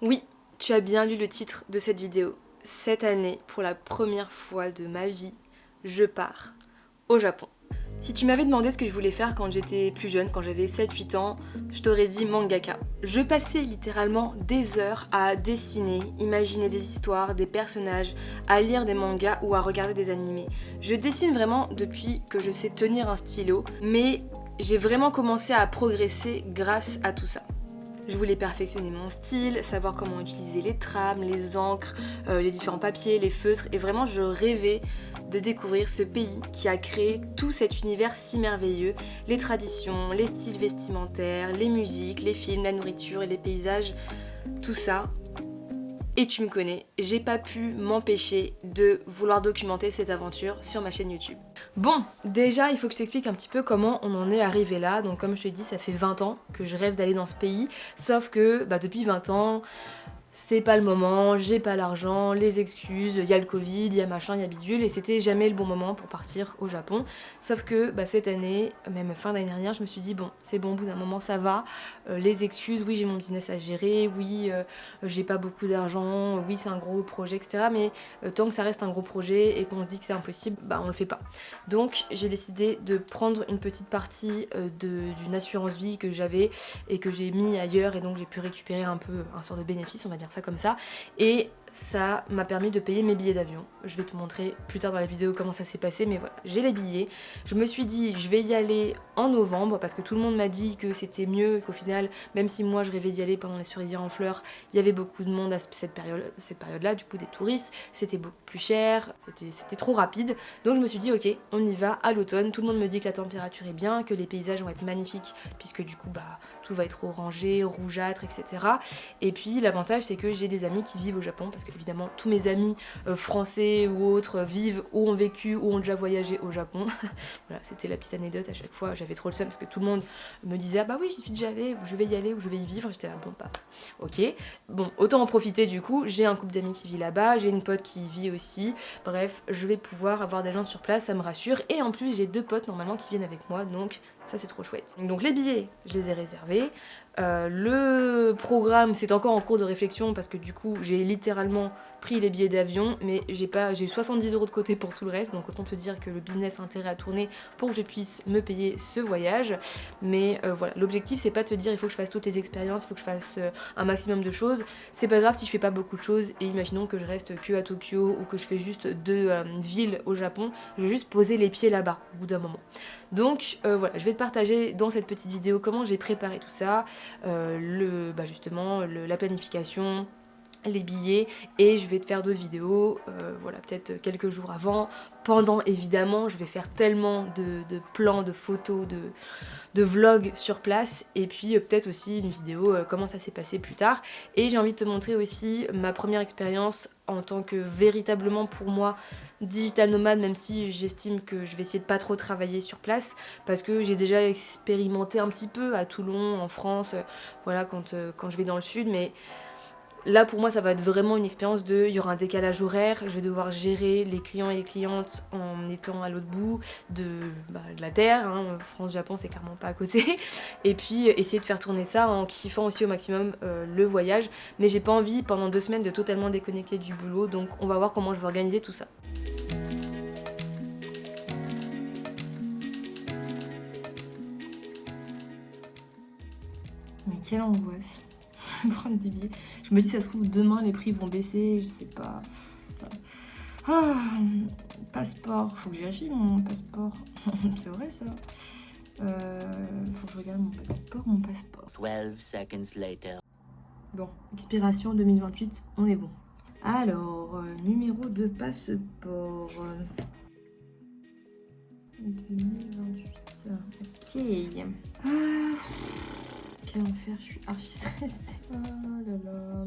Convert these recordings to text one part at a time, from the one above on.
Oui, tu as bien lu le titre de cette vidéo. Cette année, pour la première fois de ma vie, je pars au Japon. Si tu m'avais demandé ce que je voulais faire quand j'étais plus jeune, quand j'avais 7-8 ans, je t'aurais dit mangaka. Je passais littéralement des heures à dessiner, imaginer des histoires, des personnages, à lire des mangas ou à regarder des animés. Je dessine vraiment depuis que je sais tenir un stylo, mais j'ai vraiment commencé à progresser grâce à tout ça. Je voulais perfectionner mon style, savoir comment utiliser les trames, les encres, les différents papiers, les feutres, et vraiment je rêvais de découvrir ce pays qui a créé tout cet univers si merveilleux, les traditions, les styles vestimentaires, les musiques, les films, la nourriture et les paysages, tout ça. Et tu me connais, j'ai pas pu m'empêcher de vouloir documenter cette aventure sur ma chaîne YouTube. Bon, déjà il faut que je t'explique un petit peu comment on en est arrivé là. Donc comme je te dis, ça fait 20 ans que je rêve d'aller dans ce pays. Sauf que depuis 20 ans, c'est pas le moment, j'ai pas l'argent, les excuses, il y a le Covid, il y a machin, il y a bidule, et c'était jamais le bon moment pour partir au Japon. Sauf que cette année, même fin d'année dernière, je me suis dit bon, c'est bon, au bout d'un moment ça va, les excuses, oui j'ai mon business à gérer, oui j'ai pas beaucoup d'argent, oui c'est un gros projet, etc. Mais tant que ça reste un gros projet et qu'on se dit que c'est impossible, on le fait pas. Donc j'ai décidé de prendre une petite partie d'une assurance vie que j'avais et que j'ai mis ailleurs, et donc j'ai pu récupérer un peu un sort de bénéfice, on va dire ça comme ça, et ça m'a permis de payer mes billets d'avion. Je vais te montrer plus tard dans la vidéo comment ça s'est passé, mais voilà, j'ai les billets. Je me suis dit je vais y aller en novembre parce que tout le monde m'a dit que c'était mieux, qu'au final, même si moi je rêvais d'y aller pendant les cerisiers en fleurs, il y avait beaucoup de monde à cette période-là, du coup des touristes, c'était beaucoup plus cher, c'était trop rapide. Donc je me suis dit ok, on y va à l'automne. Tout le monde me dit que la température est bien, que les paysages vont être magnifiques puisque du coup tout va être orangé, rougeâtre, etc. Et puis l'avantage c'est que j'ai des amis qui vivent au Japon parce que évidemment tous mes amis français ou autres vivent ou ont vécu ou ont déjà voyagé au Japon. Voilà, c'était la petite anecdote à chaque fois. J'avais trop le seum parce que tout le monde me disait ah bah oui j'y suis déjà allée, ou je vais y aller, ou je vais y vivre. J'étais là bon ok. Bon, autant en profiter du coup. J'ai un couple d'amis qui vit là-bas, j'ai une pote qui vit aussi. Bref, je vais pouvoir avoir des gens sur place, ça me rassure. Et en plus j'ai 2 potes normalement qui viennent avec moi, donc ça c'est trop chouette. Donc les billets, je les ai réservés. Le programme c'est encore en cours de réflexion parce que du coup j'ai littéralement pris les billets d'avion, mais j'ai 70 € de côté pour tout le reste, donc autant te dire que le business a intérêt à tourner pour que je puisse me payer ce voyage. Mais voilà, l'objectif c'est pas de te dire il faut que je fasse toutes les expériences, il faut que je fasse un maximum de choses. C'est pas grave si je fais pas beaucoup de choses, et imaginons que je reste que à Tokyo ou que je fais juste 2 villes au Japon, je vais juste poser les pieds là-bas au bout d'un moment. Donc voilà, je vais te partager dans cette petite vidéo comment j'ai préparé tout ça, justement la planification, les billets, et je vais te faire d'autres vidéos, voilà, peut-être quelques jours avant, pendant évidemment, je vais faire tellement de plans, de photos, de vlogs sur place, et puis peut-être aussi une vidéo comment ça s'est passé plus tard. Et j'ai envie de te montrer aussi ma première expérience en tant que véritablement pour moi digital nomade, même si j'estime que je vais essayer de pas trop travailler sur place parce que j'ai déjà expérimenté un petit peu à Toulon, en France, voilà, quand je vais dans le sud. Mais là pour moi ça va être vraiment une expérience il y aura un décalage horaire, je vais devoir gérer les clients et les clientes en étant à l'autre bout de la terre, hein. France-Japon c'est clairement pas à côté, et puis essayer de faire tourner ça en kiffant aussi au maximum le voyage, mais j'ai pas envie pendant 2 semaines de totalement déconnecter du boulot, donc on va voir comment je vais organiser tout ça. Mais quelle angoisse de prendre des billets. Je me dis ça se trouve demain les prix vont baisser, je sais pas. Ah, passeport, faut que je vérifie mon passeport. C'est vrai ça. Faut que je regarde mon passeport. 12 seconds later. Bon, expiration 2028, on est bon. Alors, numéro de passeport. 2028. Ok. Quel enfer, je suis archi stressée. Oh là là.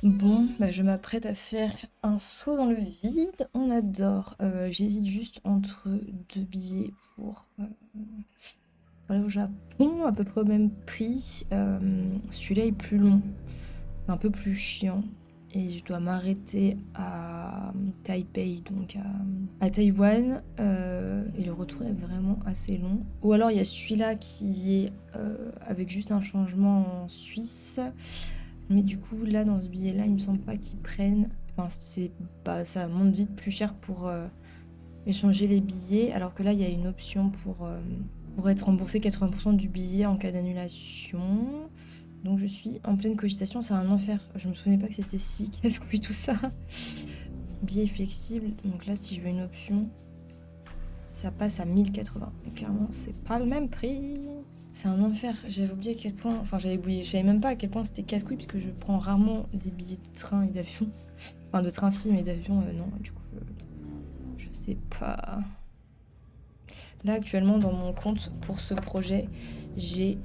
Bon, je m'apprête à faire un saut dans le vide. On adore. J'hésite juste entre 2 billets pour aller au Japon, à peu près au même prix. Celui-là est plus long. C'est un peu plus chiant. Et je dois m'arrêter à Taipei, donc à Taïwan. Et le retour est vraiment assez long. Ou alors il y a celui-là qui est avec juste un changement en Suisse. Mais du coup, là, dans ce billet-là, il me semble pas qu'ils prennent... Enfin, ça monte vite plus cher pour échanger les billets, alors que là, il y a une option pour être remboursé 80% du billet en cas d'annulation. Donc je suis en pleine cogitation, c'est un enfer. Je me souvenais pas que c'était si casse-couille tout ça. Billet flexible, donc là, si je veux une option, ça passe à 1080. Et clairement, c'est pas le même prix. C'est un enfer. J'avais oublié à quel point... Enfin, j'avais oublié. Je savais même pas à quel point c'était casse-couille, puisque je prends rarement des billets de train et d'avion. Enfin, de train si, mais d'avion, non. Du coup, je sais pas. Là, actuellement, dans mon compte pour ce projet, j'ai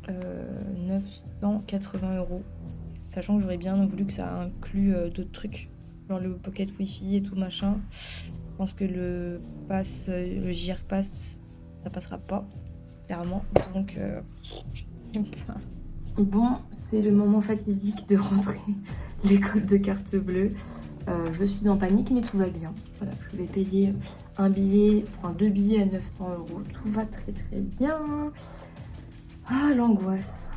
980 €. Sachant que j'aurais bien voulu que ça inclue d'autres trucs. Genre le pocket wifi et tout machin. Je pense que le JR Pass, ça passera pas, clairement. Donc, j'aime pas. Bon, c'est le moment fatidique de rentrer les codes de carte bleue. Je suis en panique, mais tout va bien. Voilà, je vais payer un billet, enfin 2 billets à 900 €. Tout va très très bien. Ah, l'angoisse.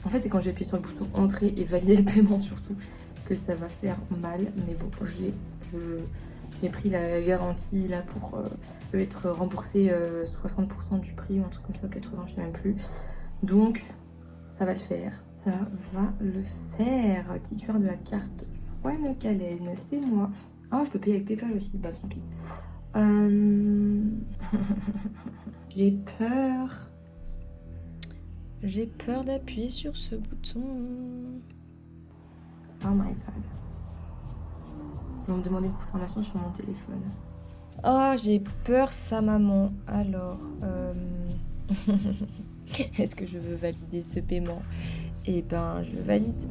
En fait, c'est quand j'ai appuyé sur le bouton entrée et valider le paiement surtout que ça va faire mal. Mais bon, j'ai pris la garantie là pour être remboursé 60% du prix ou un truc comme ça, 80, je sais même plus. Donc, ça va le faire. Ça va le faire. Titulaire de la carte Swan Calen, c'est moi. Ah, je peux payer avec PayPal aussi. Bah, tant pis. J'ai peur. J'ai peur d'appuyer sur ce bouton. Oh my god. Ils vont me demander une confirmation sur mon téléphone. Oh, j'ai peur, sa maman. Alors, est-ce que je veux valider ce paiement? Eh ben, je valide.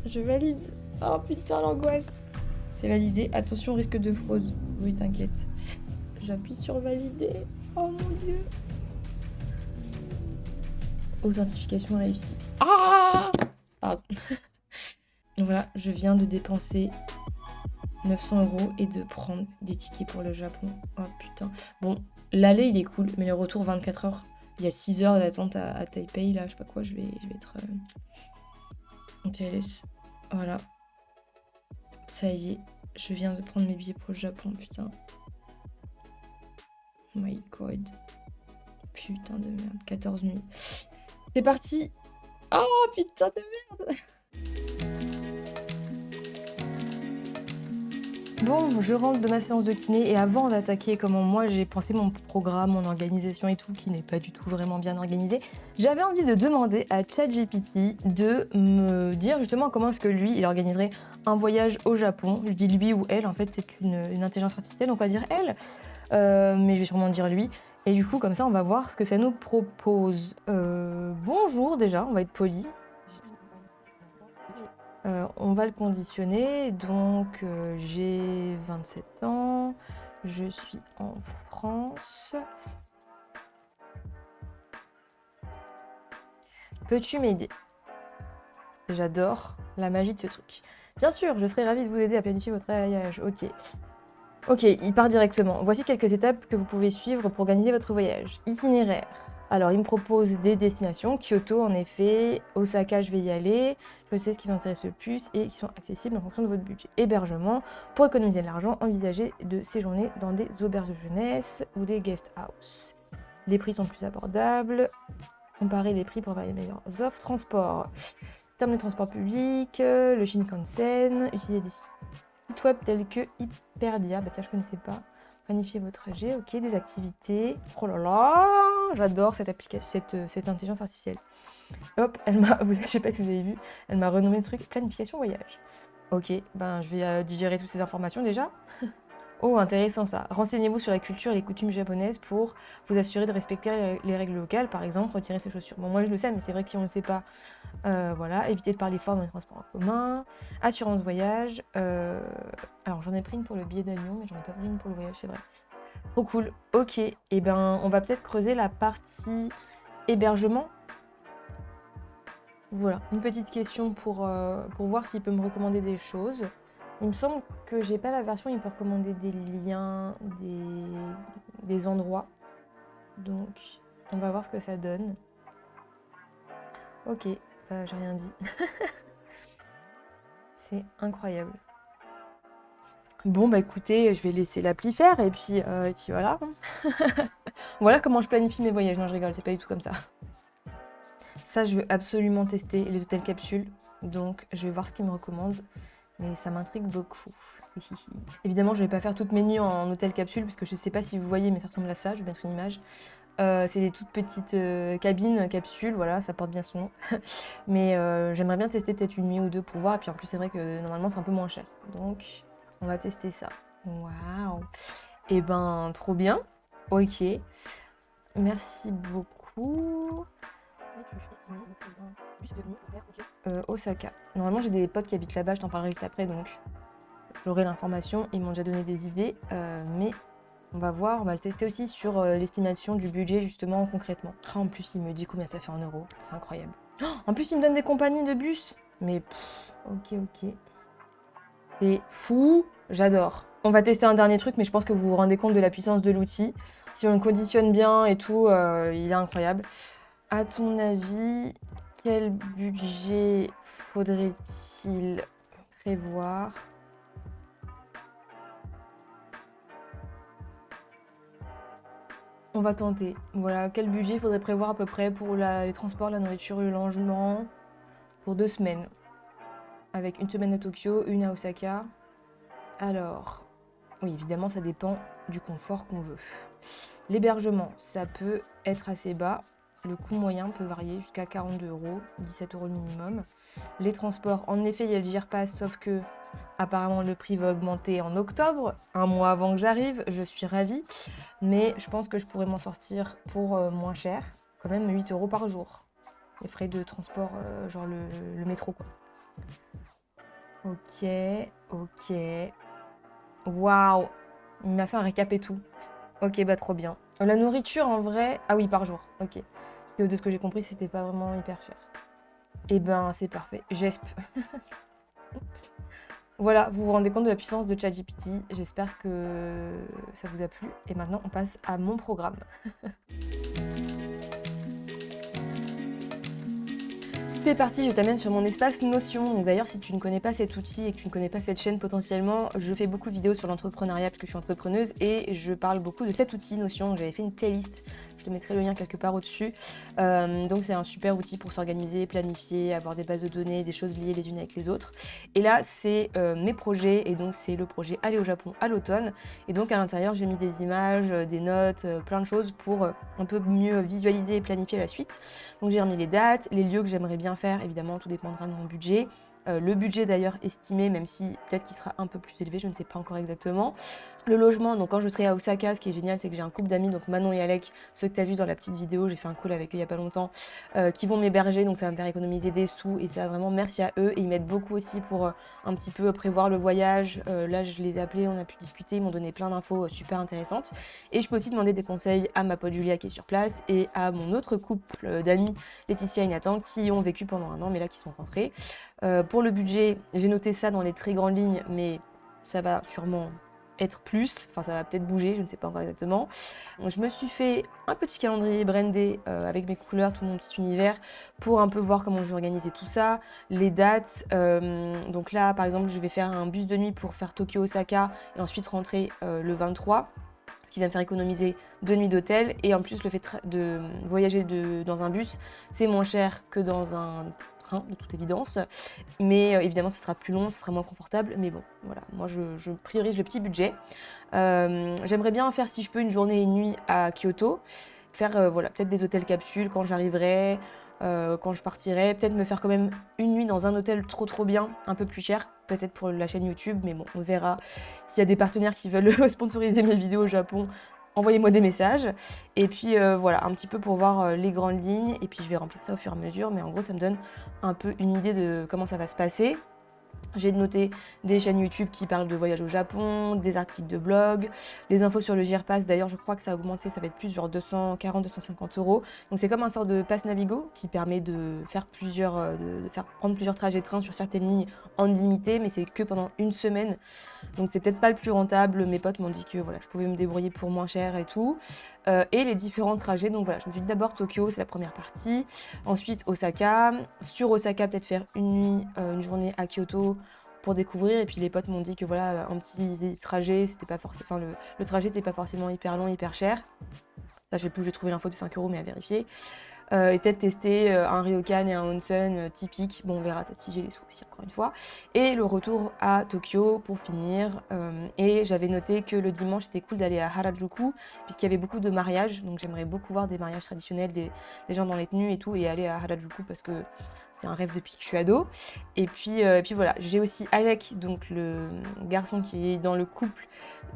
Je valide. Oh putain, l'angoisse. C'est validé. Attention, risque de fraude. Oui, t'inquiète. J'appuie sur valider. Oh mon dieu. Authentification réussie. Ah! Pardon. Voilà, je viens de dépenser 900 € et de prendre des tickets pour le Japon. Oh putain. Bon, l'aller il est cool, mais le retour 24 heures. Il y a 6 heures d'attente à Taipei, là, je sais pas quoi, je vais être... Ok, laisse. Voilà. Ça y est, je viens de prendre mes billets pour le Japon, putain. Oh my god. Putain de merde, 14 nuits. C'est parti. Oh putain de merde. Bon, je rentre de ma séance de kiné et avant d'attaquer comment moi j'ai pensé mon programme, mon organisation et tout, qui n'est pas du tout vraiment bien organisé, j'avais envie de demander à ChatGPT de me dire justement comment est-ce que lui, il organiserait un voyage au Japon. Je dis lui ou elle, en fait c'est une intelligence artificielle, donc on va dire elle, mais je vais sûrement dire lui. Et du coup, comme ça, on va voir ce que ça nous propose. Bonjour déjà, on va être poli. On va le conditionner, donc j'ai 27 ans, je suis en France. Peux-tu m'aider? J'adore la magie de ce truc. Bien sûr, je serai ravie de vous aider à planifier votre voyage. Ok, il part directement. Voici quelques étapes que vous pouvez suivre pour organiser votre voyage. Itinéraire. Alors, il me propose des destinations. Kyoto, en effet. Osaka, je vais y aller. Je sais ce qui m'intéresse le plus et qui sont accessibles en fonction de votre budget. Hébergement. Pour économiser de l'argent, envisagez de séjourner dans des auberges de jeunesse ou des guest house. Les prix sont plus abordables. Comparez les prix pour avoir les meilleures offres. Transport. Termes de transport public, le Shinkansen. Utilisez des sites web tels que Hyperdia. Bah tiens, je connaissais pas. Planifiez votre trajet, ok, des activités. Oh là là, j'adore cette application, cette intelligence artificielle. Hop, je sais pas si vous avez vu, elle m'a renommé le truc planification voyage. Ok, ben je vais digérer toutes ces informations déjà. Oh, intéressant ça. Renseignez-vous sur la culture et les coutumes japonaises pour vous assurer de respecter les règles locales, par exemple, retirer ses chaussures. Bon, moi je le sais, mais c'est vrai que si on ne le sait pas, voilà. Évitez de parler fort dans les transports en commun. Assurance voyage. Alors j'en ai pris une pour le billet d'avion, mais j'en ai pas pris une pour le voyage, c'est vrai. Trop cool. Ok, et ben on va peut-être creuser la partie hébergement. Voilà, une petite question pour voir s'il peut me recommander des choses. Il me semble que j'ai pas la version, il peut recommander des liens, des endroits. Donc, on va voir ce que ça donne. Ok, j'ai rien dit. C'est incroyable. Bon bah écoutez, je vais laisser l'appli faire et puis voilà. Voilà comment je planifie mes voyages. Non, je rigole, c'est pas du tout comme ça. Ça, je veux absolument tester les hôtels capsules. Donc, je vais voir ce qu'ils me recommandent. Mais ça m'intrigue beaucoup. Évidemment, je vais pas faire toutes mes nuits en hôtel capsule parce que je sais pas si vous voyez, mais ça ressemble à ça. Je vais mettre une image. C'est des toutes petites cabines capsules, voilà, ça porte bien son nom. Mais j'aimerais bien tester peut-être une nuit ou deux pour voir. Et puis en plus, c'est vrai que normalement, c'est un peu moins cher. Donc, on va tester ça. Waouh! Et ben, trop bien. Ok. Merci beaucoup. Osaka. Normalement, j'ai des potes qui habitent là-bas, je t'en parlerai juste après, donc j'aurai l'information. Ils m'ont déjà donné des idées, mais on va voir, on va le tester aussi sur l'estimation du budget, justement, concrètement. Ah, en plus, il me dit combien ça fait en euros, c'est incroyable. Oh, en plus, il me donne des compagnies de bus. Mais ok. C'est fou, j'adore. On va tester un dernier truc, mais je pense que vous vous rendez compte de la puissance de l'outil. Si on le conditionne bien et tout, il est incroyable. À ton avis, quel budget faudrait-il prévoir? On va tenter. Voilà, quel budget il faudrait prévoir à peu près pour les transports, la nourriture, le logement pour 2 semaines. Avec une semaine à Tokyo, une à Osaka. Alors, oui, évidemment, ça dépend du confort qu'on veut. L'hébergement, ça peut être assez bas. Le coût moyen peut varier jusqu'à 42 €, 17 € le minimum. Les transports, en effet, il y a le GIRPass, sauf que apparemment le prix va augmenter en octobre, un mois avant que j'arrive. Je suis ravie, mais je pense que je pourrais m'en sortir pour moins cher, quand même 8 € par jour. Les frais de transport, genre le métro, quoi. Ok. Waouh, il m'a fait un récap et tout. Ok, bah trop bien. La nourriture, en vrai... Ah oui, par jour, ok. Parce que de ce que j'ai compris, c'était pas vraiment hyper cher. Eh ben, c'est parfait. J'esp. Voilà, vous vous rendez compte de la puissance de ChatGPT. J'espère que ça vous a plu. Et maintenant, on passe à mon programme. C'est parti, je t'amène sur mon espace Notion. Donc d'ailleurs, si tu ne connais pas cet outil et que tu ne connais pas cette chaîne potentiellement, je fais beaucoup de vidéos sur l'entrepreneuriat parce que je suis entrepreneuse et je parle beaucoup de cet outil Notion. J'avais fait une playlist, je te mettrai le lien quelque part au-dessus. Donc c'est un super outil pour s'organiser, planifier, avoir des bases de données, des choses liées les unes avec les autres. Et là, c'est mes projets et donc c'est le projet Aller au Japon à l'automne. Et donc à l'intérieur, j'ai mis des images, des notes, plein de choses pour un peu mieux visualiser et planifier la suite. Donc j'ai remis les dates, les lieux que j'aimerais bien faire, évidemment tout dépendra de mon budget. Le budget d'ailleurs estimé, même si peut-être qu'il sera un peu plus élevé, je ne sais pas encore exactement. Le logement, donc quand je serai à Osaka, ce qui est génial, c'est que j'ai un couple d'amis, donc Manon et Alec, ceux que tu as vu dans la petite vidéo, j'ai fait un call avec eux il n'y a pas longtemps, qui vont m'héberger, donc ça va me faire économiser des sous, et ça vraiment merci à eux, et ils m'aident beaucoup aussi pour un petit peu prévoir le voyage. Là je les ai appelés, on a pu discuter, ils m'ont donné plein d'infos super intéressantes, et je peux aussi demander des conseils à ma pote Julia qui est sur place, et à mon autre couple d'amis, Laetitia et Nathan, qui ont vécu pendant un an, mais là qui sont rentrés. Pour le budget, j'ai noté ça dans les très grandes lignes, mais ça va sûrement être plus, enfin ça va peut-être bouger, je ne sais pas encore exactement. Donc, je me suis fait un petit calendrier brandé avec mes couleurs, tout mon petit univers, pour un peu voir comment je vais organiser tout ça, les dates. Donc là, par exemple, je vais faire un bus de nuit pour faire Tokyo-Osaka et ensuite rentrer le 23. Ce qui va me faire économiser 2 nuits d'hôtel. Et en plus, le fait de voyager dans un bus, c'est moins cher que dans un train, de toute évidence. Mais évidemment, ça sera plus long, ça sera moins confortable. Mais bon, voilà, moi, je priorise le petit budget. J'aimerais bien faire, si je peux, une journée et une nuit à Kyoto. Faire, voilà, peut-être des hôtels capsules quand j'arriverai, quand je partirai. Peut-être me faire quand même une nuit dans un hôtel trop bien, un peu plus cher. Peut-être pour la chaîne YouTube, mais bon, on verra. S'il y a des partenaires qui veulent sponsoriser mes vidéos au Japon, envoyez-moi des messages. Et puis voilà, un petit peu pour voir les grandes lignes. Et puis je vais remplir ça au fur et à mesure. Mais en gros, ça me donne un peu une idée de comment ça va se passer. J'ai noté des chaînes YouTube qui parlent de voyage au Japon, des articles de blog, les infos sur le GIRPass. D'ailleurs, je crois que ça a augmenté, ça va être plus genre 240-250 €. Donc c'est comme un sort de pass Navigo qui permet de faire prendre plusieurs trajets de train sur certaines lignes en illimité, mais c'est que pendant une semaine. Donc c'est peut-être pas le plus rentable. Mes potes m'ont dit que voilà, je pouvais me débrouiller pour moins cher et tout. et les différents trajets. Donc voilà, je me suis dit d'abord Tokyo, c'est la première partie, ensuite Osaka, sur Osaka peut-être faire une nuit, une journée à Kyoto pour découvrir, et puis les potes m'ont dit que voilà, un petit trajet, c'était pas forcément, enfin le trajet n'était pas forcément hyper long, hyper cher. Ça, je sais plus où j'ai trouvé l'info de 5 € mais à vérifier. Et peut-être tester un ryokan et un onsen typique. Bon, on verra ça si j'ai les sous aussi, encore une fois. Et le retour à Tokyo pour finir. Et j'avais noté que le dimanche, c'était cool d'aller à Harajuku, puisqu'il y avait beaucoup de mariages. Donc j'aimerais beaucoup voir des mariages traditionnels, des gens dans les tenues et tout, et aller à Harajuku parce que c'est un rêve depuis que je suis ado. Et puis voilà, j'ai aussi Alec, donc le garçon qui est dans le couple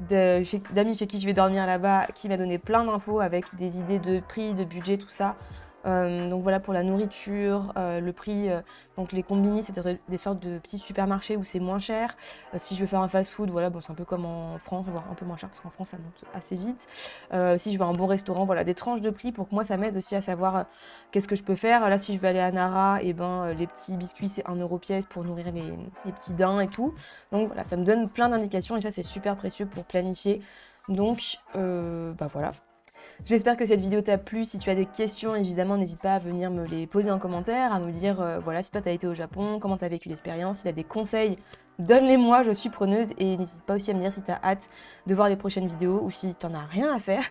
d'amis chez qui je vais dormir là-bas, qui m'a donné plein d'infos avec des idées de prix, de budget, tout ça. Donc voilà pour la nourriture, le prix, donc les combini, c'est des sortes de petits supermarchés où c'est moins cher. Si je veux faire un fast-food, voilà, bon, c'est un peu comme en France, voire un peu moins cher parce qu'en France ça monte assez vite. Si je veux un bon restaurant, voilà, des tranches de prix pour que moi ça m'aide aussi à savoir qu'est-ce que je peux faire. Là, si je veux aller à Nara, et ben les petits biscuits c'est 1 € pièce pour nourrir les petits daims et tout. Donc voilà, ça me donne plein d'indications et ça c'est super précieux pour planifier. Donc bah voilà. J'espère que cette vidéo t'a plu. Si tu as des questions, évidemment, n'hésite pas à venir me les poser en commentaire, à me dire voilà, si toi t'as été au Japon, comment t'as vécu l'expérience, si t'as des conseils, donne-les-moi, je suis preneuse. Et n'hésite pas aussi à me dire si t'as hâte de voir les prochaines vidéos ou si t'en as rien à faire.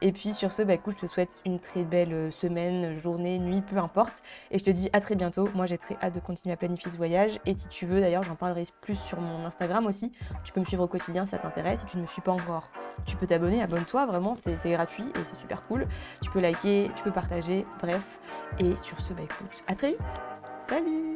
Et puis sur ce, bah écoute, je te souhaite une très belle semaine, journée, nuit, peu importe. Et je te dis à très bientôt. Moi, j'ai très hâte de continuer à planifier ce voyage. Et si tu veux, d'ailleurs, j'en parlerai plus sur mon Instagram aussi. Tu peux me suivre au quotidien si ça t'intéresse. Si tu ne me suis pas encore, tu peux t'abonner, abonne-toi, vraiment, c'est gratuit et c'est super cool. Tu peux liker, tu peux partager, bref. Et sur ce, bah écoute, à très vite. Salut!